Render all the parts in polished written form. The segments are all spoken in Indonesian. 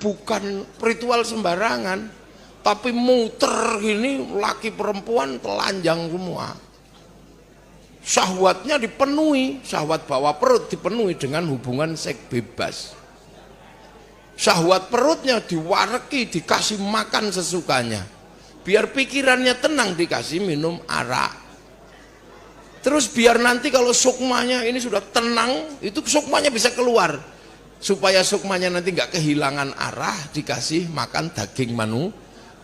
bukan ritual sembarangan, tapi muter gini, laki perempuan telanjang semua. Syahwatnya dipenuhi, syahwat bawah perut dipenuhi dengan hubungan seks bebas. Syahwat perutnya diwareki, dikasih makan sesukanya. Biar pikirannya tenang, dikasih minum arak. Terus biar nanti kalau sukmanya ini sudah tenang, itu sukmanya bisa keluar. Supaya sukmanya nanti nggak kehilangan arah, dikasih makan daging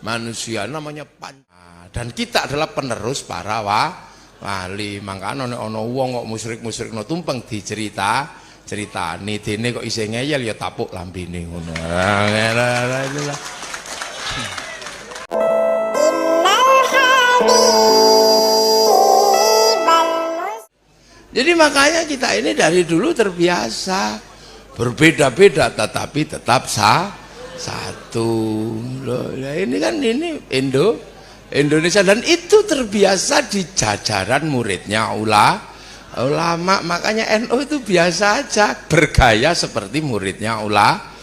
manusia, namanya panca. Dan kita adalah penerus para wali. Makanya ono wong kok musyrik no tumpeng ceritani dene kok isih ngeyel ya tapuk lambene ngono. Jadi makanya kita ini dari dulu terbiasa berbeda-beda tetapi tetap satu. Loh, ya ini kan ini Indonesia, dan itu terbiasa di jajaran muridnya ulama. Makanya NU itu biasa aja bergaya seperti muridnya ulama.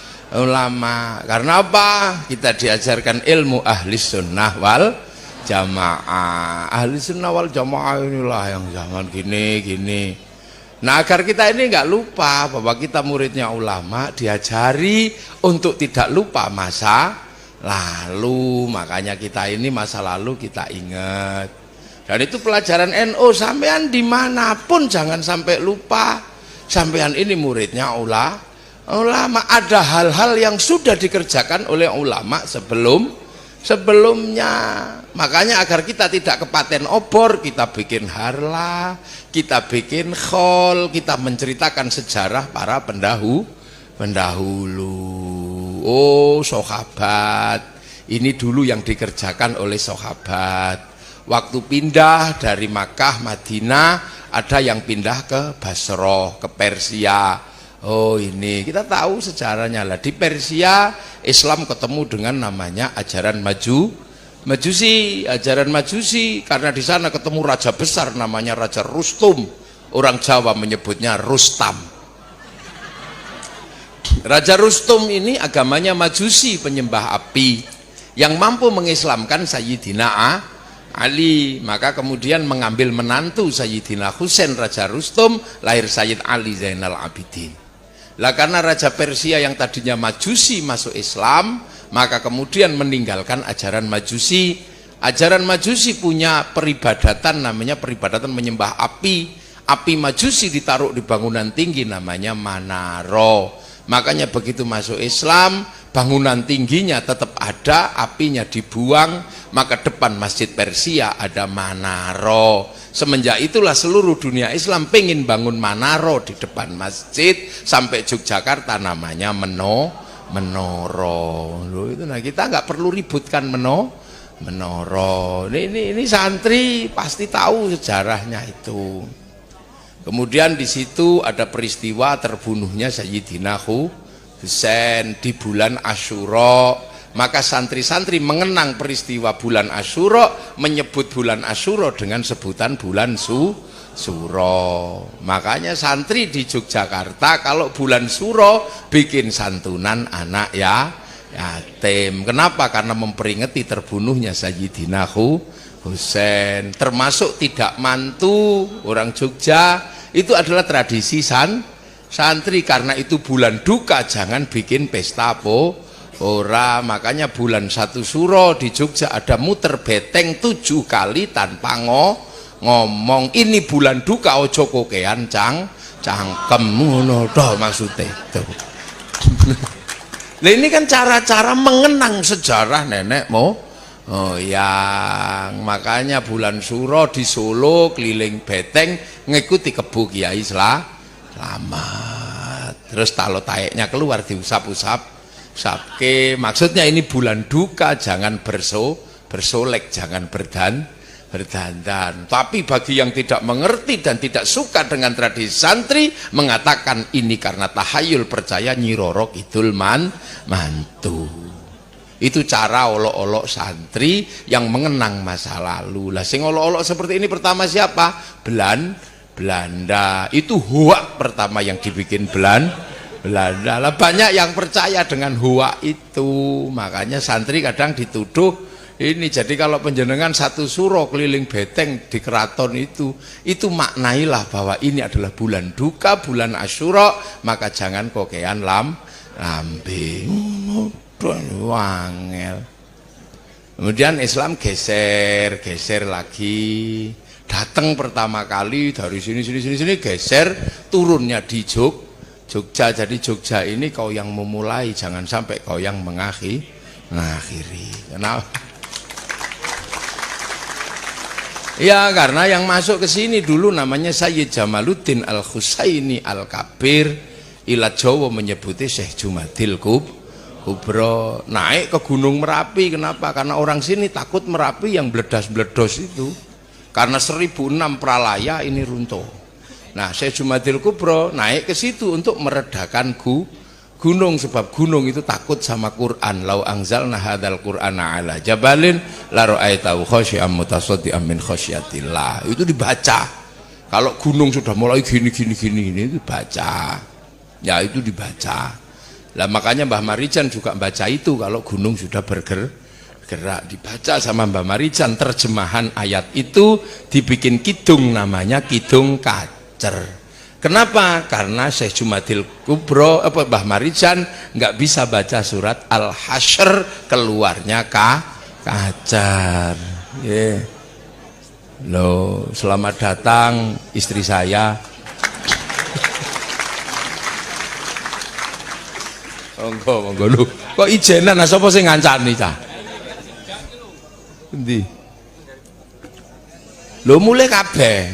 Karena apa? Kita diajarkan ilmu ahli sunnah wal jamaah. Ahli sunnah wal jamaah inilah yang zaman gini. Nah, agar kita ini nggak lupa bahwa kita muridnya ulama, diajari untuk tidak lupa masa lalu. Makanya kita ini masa lalu kita ingat. Dan itu pelajaran NU, sampean dimanapun jangan sampai lupa. Sampean ini muridnya ulama. Ada hal-hal yang sudah dikerjakan oleh ulama sebelumnya. Makanya agar kita tidak kepaten obor, kita bikin harlah, kita bikin khol, kita menceritakan sejarah para pendahulu. Oh, sahabat, ini dulu yang dikerjakan oleh sahabat. Waktu pindah dari Makkah, Madinah, ada yang pindah ke Basrah, ke Persia. Oh, ini kita tahu sejarahnya lah. Di Persia Islam ketemu dengan namanya ajaran Majusi, ajaran Majusi, karena di sana ketemu raja besar namanya Raja Rustum. Orang Jawa menyebutnya Rustam. Raja Rustum ini agamanya Majusi, penyembah api, yang mampu mengislamkan Sayyidina Ali. Maka kemudian mengambil menantu Sayyidina Husain, Raja Rustum, lahir Sayyid Ali Zainal Abidin. Lah karena Raja Persia yang tadinya Majusi masuk Islam, maka kemudian meninggalkan ajaran Majusi. Ajaran Majusi punya peribadatan, namanya peribadatan menyembah api. Api Majusi ditaruh di bangunan tinggi, namanya Manaro. Makanya begitu masuk Islam, bangunan tingginya tetap ada, apinya dibuang, maka depan Masjid Persia ada Manaro. Semenjak itulah seluruh dunia Islam pengen bangun Manaro di depan masjid, sampai Yogyakarta namanya menoro. Loh, itu nah kita nggak perlu ributkan menoro. Ini santri pasti tahu sejarahnya itu. Kemudian di situ ada peristiwa terbunuhnya Sayyidina Husain di bulan Asyura. Maka santri-santri mengenang peristiwa bulan Asyura, menyebut bulan Asyura dengan sebutan bulan Suro. Makanya santri di Yogyakarta kalau bulan Suro bikin santunan anak yatim. Kenapa? Karena memperingati terbunuhnya Sayyidina Husain. Termasuk tidak mantu orang Jogja, itu adalah tradisi santri. Karena itu bulan duka, jangan bikin pesta makanya bulan 1 Suro di Jogja ada muter beteng 7 kali tanpa ngomong. Ini bulan duka, ojo kokean cangkem ngono toh maksudnya itu. Nah, ini kan cara-cara mengenang sejarah nenek moyang. Makanya bulan Suro di Solo keliling beteng ngikuti kebu Kiai Slamet. Terus talo taeknya keluar diusap-usap. Maksudnya ini bulan duka, jangan bersolek, jangan berdandan. Tapi bagi yang tidak mengerti dan tidak suka dengan tradisi santri, mengatakan ini karena tahayul, percaya Nyi Roro Kidul mantu. Itu cara olok-olok santri yang mengenang masa lalu. Lah sing olok-olok seperti ini pertama siapa? Belanda. Itu hoak pertama yang dibikin Belanda lah, banyak yang percaya dengan huwa itu. Makanya santri kadang dituduh ini. Jadi kalau penjenengan satu suro keliling beteng di keraton itu maknailah bahwa ini adalah bulan duka, bulan Asyura, maka jangan kokean lambe. Wangel. Kemudian Islam geser lagi. Datang pertama kali dari sini geser, turunnya di Jogja. Jadi Jogja ini kau yang memulai, jangan sampai kau yang mengakhiri. Kenapa? Ya karena yang masuk ke sini dulu namanya Sayyid Jamaluddin Al-Husaini Al-Kabir, ila Jawa menyebutnya Syekh Jumadil Kubro. Naik ke Gunung Merapi. Kenapa? Karena orang sini takut Merapi yang bledas-bledos itu. Karena 1006 pralaya ini runtuh. Nah, Syekh Jumadil Kubro naik ke situ untuk meredakan gunung, sebab gunung itu takut sama Quran. Lau anzalna hadzal qur'ana ala jabalin la ra'aitahu khashi'an mutasaddian min khasyatillah. Itu dibaca. Kalau gunung sudah mulai gini itu baca. Ya itu dibaca. Lah makanya Mbah Marijan juga baca itu kalau gunung sudah bergerak, dibaca sama Mbah Marijan terjemahan ayat itu, dibikin kidung namanya Kidung Kacer. Kenapa? Karena Syekh Jumadil Kubro Mbah Marijan nggak bisa baca surat Al-Hasyr, keluarnya Kacer. Loh, selamat datang istri saya. Monggo lho. Kok ijenan sapa sing ngancani ta? Endi? Lho mulai kabeh.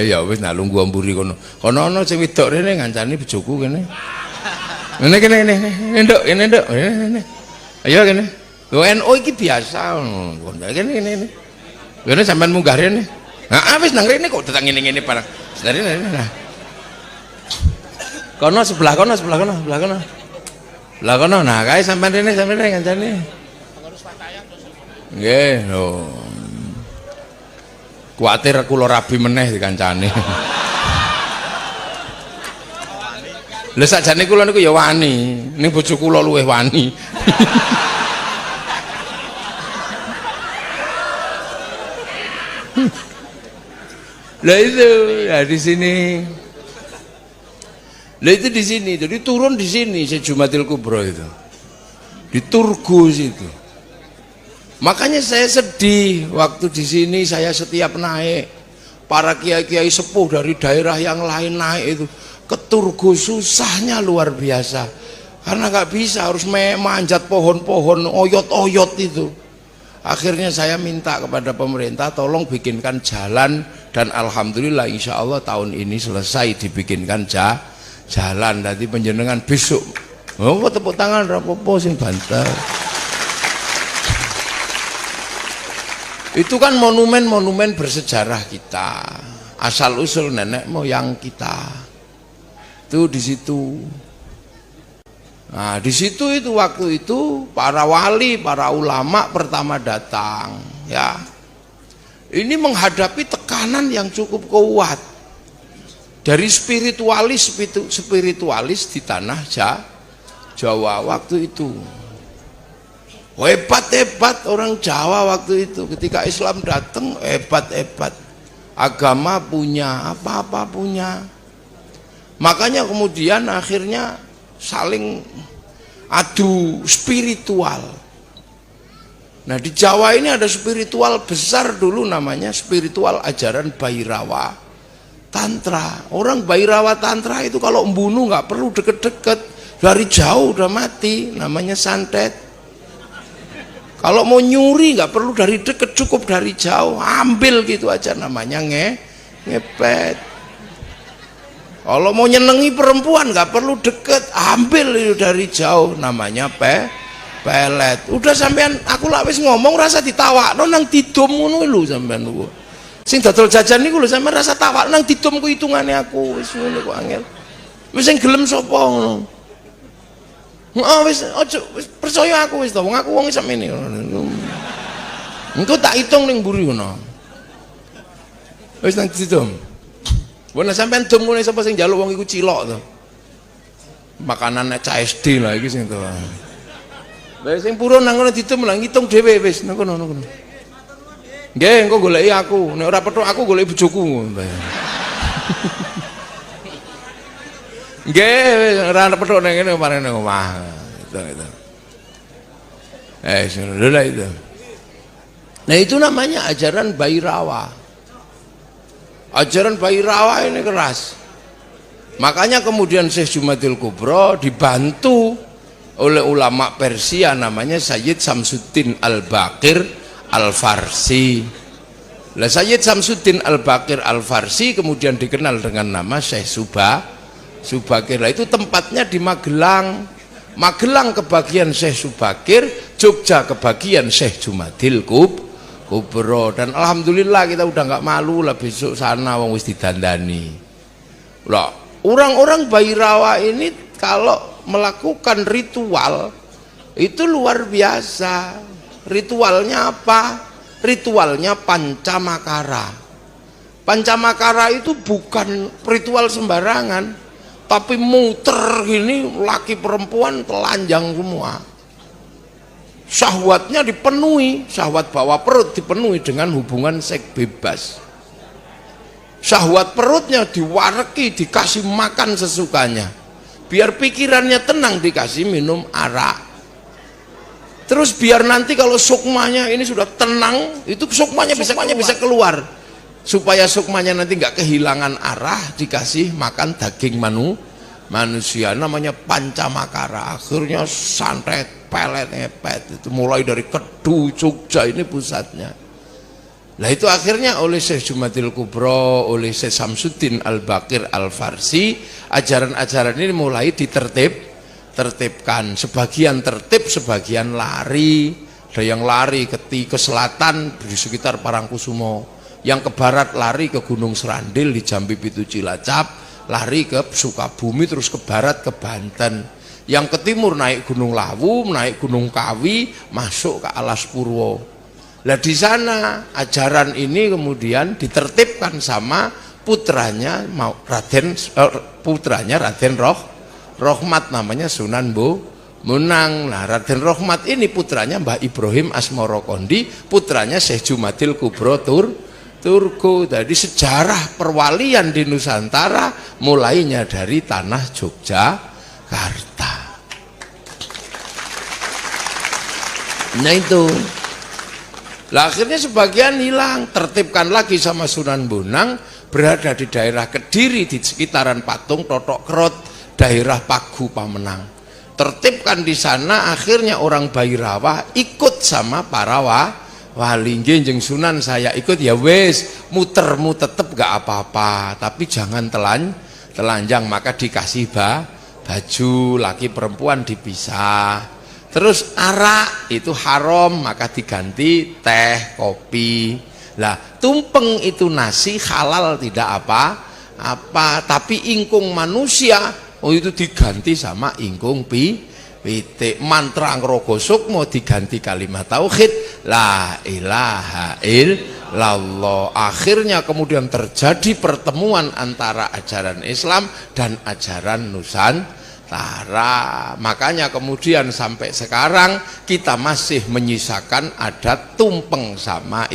Ya wis nak lungguh mburi kono. Kono ana sing wedok rene ngancani bojoku kene. Kene nduk. Ayo kene. Lho NU iki biasa ngono. Kene. Kene sampean munggah rene. Heeh wis nang rene kok datang ngene-ngene barang. Nah. Kono sebelah kono. Lah kono nah kae sampean rene ngancani. Nggih, lho. Kuwatir kula rabi meneh dikancani. Lha sakjane kula niku ya wani, ning bojo kula luwih wani. Lah itu ya di sini. Lah itu di sini, jadi turun di sini Syekh Jumadil Kubro itu. Di Turgu situ. Makanya saya sedih waktu di sini, saya setiap naik para kiai-kiai sepuh dari daerah yang lain naik itu ke Turgu, susahnya luar biasa. Karena nggak bisa, harus manjat pohon-pohon oyot-oyot itu. Akhirnya saya minta kepada pemerintah tolong bikinkan jalan, dan alhamdulillah insya Allah tahun ini selesai dibikinkan jalan. Nanti penjenengan besok tepuk tangan rapopo sing banter. Itu kan monumen-monumen bersejarah kita, asal usul nenek moyang kita itu di situ. Nah di situ itu waktu itu para wali, para ulama pertama datang ya. Ini menghadapi tekanan yang cukup kuat dari spiritualis di tanah Jawa waktu itu. Hebat orang Jawa waktu itu, ketika Islam datang hebat, agama punya, apa-apa punya. Makanya kemudian akhirnya saling adu spiritual. Nah di Jawa ini ada spiritual besar dulu, namanya spiritual ajaran Bhairawa Tantra. Orang Bhairawa Tantra itu kalau membunuh nggak perlu deket-deket, dari jauh udah mati, namanya santet. Kalau mau nyuri nggak perlu dari deket, cukup dari jauh, ambil gitu aja, namanya ngepet. Kalau mau nyenengi perempuan nggak perlu deket, ambil itu dari jauh, namanya pelet. Udah sampean aku lah wis ngomong rasa ditawakno nang didom ngono lho sampean niku. Sing dodol jajan niku lho sampean rasa tawak nang didom ku hitungane aku wis ngono kok angel. Wis sing gelem sapa ngono. Wis aja percaya aku wis to, wong aku wong sakmene. Engko tak hitung ning mburi ngono. Wis nang didom. Wong sampean dom ngene sapa sing njaluk wong iku cilok to. makanan CSD lah iki sing to. Lah sing purun nang ngono ditem lah ngitung dhewe wis nang kono. Nggih, engko goleki aku. Nek ora petuk aku goleki bojoku. Nggih, ora petuk nang ngene marane nang omah. Itu. Lha itu. Nah itu namanya ajaran Bhairawa. Ajaran Bhairawa ini keras. Makanya kemudian Syekh Jumadil Kubro dibantu oleh ulama Persia namanya Sayyid Samsuddin Al-Baqir Al-Farsi. Lah Sayyid Samsuddin Al-Baqir Al-Farsi kemudian dikenal dengan nama Syekh Subakir. Lah itu tempatnya di Magelang. Magelang kebagian Syekh Subakir, Jogja kebagian Syekh Jumadil Kubro. Dan alhamdulillah kita udah nggak malu lah besok sana wong wis didandani. Lah orang-orang Bhairawa ini kalau melakukan ritual itu luar biasa. Ritualnya apa? Ritualnya pancamakara. Pancamakara itu bukan ritual sembarangan, tapi muter gini, laki perempuan telanjang semua. Syahwatnya dipenuhi, syahwat bawah perut dipenuhi dengan hubungan seks bebas. Syahwat perutnya diwareki, dikasih makan sesukanya. Biar pikirannya tenang dikasih minum arak. Terus biar nanti kalau sukmanya ini sudah tenang, itu sukmanya bisa keluar. Supaya sukmanya nanti nggak kehilangan arah, dikasih makan daging manusia, namanya pancamakara. Akhirnya santet, pelet, ngepet, itu mulai dari Kedu, Jogja ini pusatnya. Nah itu akhirnya oleh Syekh Jumadil Kubro, oleh Syekh Samsuddin Al-Baqir Al-Farsi, ajaran-ajaran ini mulai tertibkan. Sebagian tertib, sebagian lari. Ada yang lari ke selatan di sekitar Parangkusumo, yang ke barat lari ke Gunung Serandil di Jambi Pitu Cilacap, lari ke Sukabumi, terus ke barat ke Banten. Yang ke timur naik Gunung Lawu, naik Gunung Kawi, masuk ke Alas Purwo. Lah di sana ajaran ini kemudian ditertibkan sama putranya Raden Rohmat, namanya Sunan Bonang. Nah Raden Rohmat ini putranya Mbah Ibrahim Asmoro Kondi, putranya Syekh Jumadil Kubro Turko. Jadi sejarah perwalian di Nusantara mulainya dari tanah Yogyakarta. Nah itu. Lah akhirnya sebagian hilang, tertibkan lagi sama Sunan Bonang, berada di daerah Kediri di sekitaran Patung Totok Kerot, daerah Pagu Pamenang. Tertibkan di sana, akhirnya orang Bhairawa ikut sama para wali. Jenjeng Sunan saya ikut, ya wes mutermu tetep gak apa-apa, tapi jangan telanjang. Maka dikasih baju, laki perempuan dipisah. Terus arak itu haram, maka diganti teh, kopi. Lah tumpeng itu nasi halal tidak apa-apa, tapi ingkung manusia itu diganti sama ingkung pitik. Mantra Ngrogo Sukmo diganti kalimat tauhid la ilaha illallah. Akhirnya kemudian terjadi pertemuan antara ajaran Islam dan ajaran Nusantara. Makanya kemudian sampai sekarang kita masih menyisakan adat tumpeng sama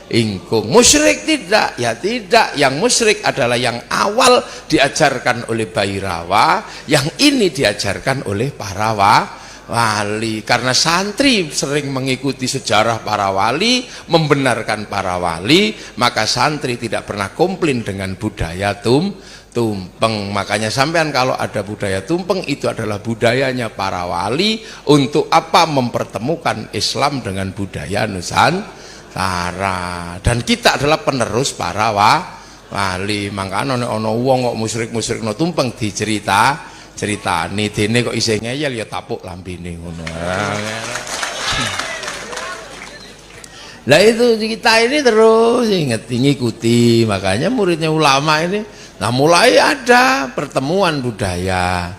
ingkung. Musyrik tidak, ya tidak. Yang musyrik adalah yang awal diajarkan oleh Bhairawa, yang ini diajarkan oleh para wali. Karena santri sering mengikuti sejarah para wali, membenarkan para wali, maka santri tidak pernah komplain dengan budaya tumpeng. Makanya sampean kalau ada budaya tumpeng, itu adalah budayanya para wali. Untuk apa? Mempertemukan Islam dengan budaya Nusantara. Dan kita adalah penerus para wali. Makanya ono wong kok musyrik no tumpeng diceritani dene kok isih ngeyel ya tapuk lambene ngono. Lah itu kita ini terus ngikuti. Makanya muridnya ulama ini, nah mulai ada pertemuan budaya.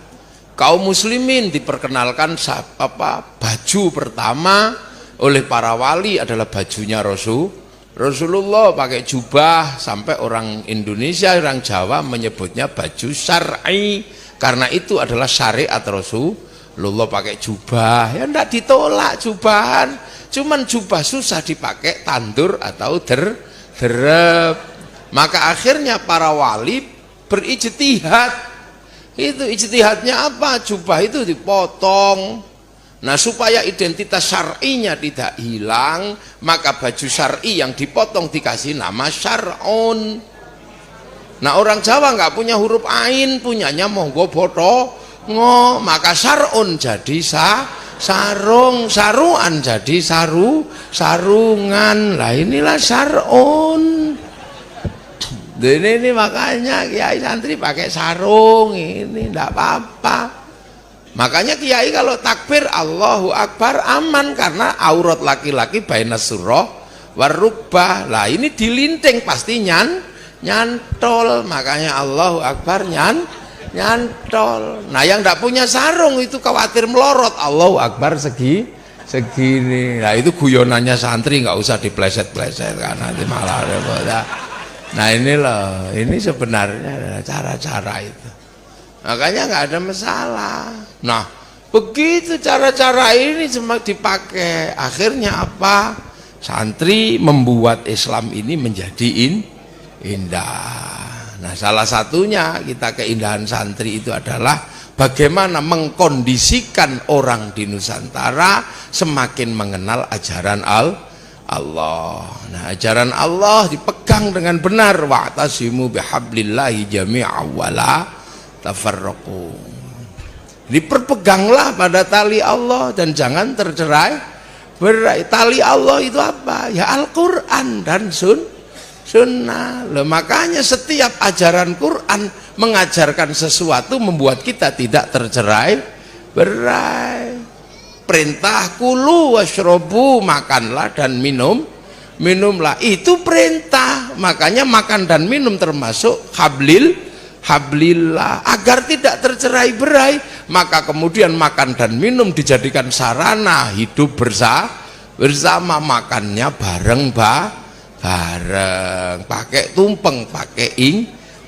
Kaum muslimin diperkenalkan baju pertama oleh para wali adalah bajunya Rasulullah, pakai jubah. Sampai orang Indonesia, orang Jawa menyebutnya baju syar'i, Karena itu adalah syariat Rasulullah pakai jubah. Ya ndak ditolak jubahan. Cuman jubah susah dipakai tandur atau derep. Maka akhirnya para wali berijtihad. Itu ijtihadnya apa? Jubah itu dipotong. Nah, supaya identitas syar'inya tidak hilang, maka baju syar'i yang dipotong dikasih nama syar'un. Nah, orang Jawa nggak punya huruf ain, punyanya monggo botongo, maka syar'un jadi sarung, saruan jadi sarungan. Lah inilah syar'un. Ini makanya kiai santri pakai sarung ini ndak apa-apa. Makanya kiai kalau takbir Allahu Akbar aman, karena aurat laki-laki bainas surah warubah. Lah ini dilinting pasti nyantol, makanya Allahu Akbar nyantol. Nah, yang tidak punya sarung itu khawatir melorot, Allahu Akbar segini. Nah, itu guyonannya santri, nggak usah dipleset-pleset karena nanti malah repot. Nah, ini loh, ini sebenarnya cara-cara itu. Makanya nggak ada masalah. Nah, begitu cara-cara ini cuma dipakai. Akhirnya apa? Santri membuat Islam ini menjadi indah. Nah, salah satunya kita keindahan santri itu adalah bagaimana mengkondisikan orang di Nusantara semakin mengenal ajaran Allah. Nah, ajaran Allah dipegang dengan benar. Wa'tasimu bihablillahi jami'an wala tafarraqu. Diperpeganglah pada tali Allah dan jangan tercerai berai. Tali Allah itu apa? Ya Al-Quran dan sunnah. Loh, makanya setiap ajaran Quran mengajarkan sesuatu membuat kita tidak tercerai berai. Perintah kulu washrobu, makanlah dan minumlah, itu perintah. Makanya makan dan minum termasuk hablillah agar tidak tercerai berai. Maka kemudian makan dan minum dijadikan sarana hidup bersama. Makannya bareng pakai tumpeng, pakai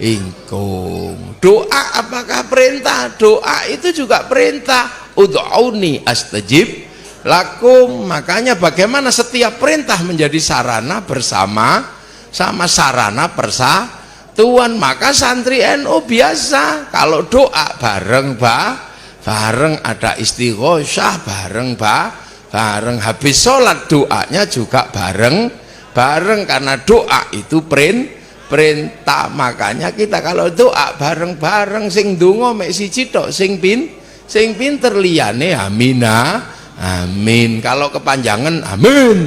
ingkung. Doa apakah perintah? Doa itu juga perintah. Ud'auni astajib lakum. Makanya bagaimana setiap perintah menjadi sarana bersama sama sarana persatuan. Maka santri NU biasa kalau doa bareng ada istighosah bareng habis sholat doanya juga bareng karena doa itu perintah. Makanya kita kalau doa bareng sing ndonga mek siji tok, sing pinter liyane amin. Kalau kepanjangan amin.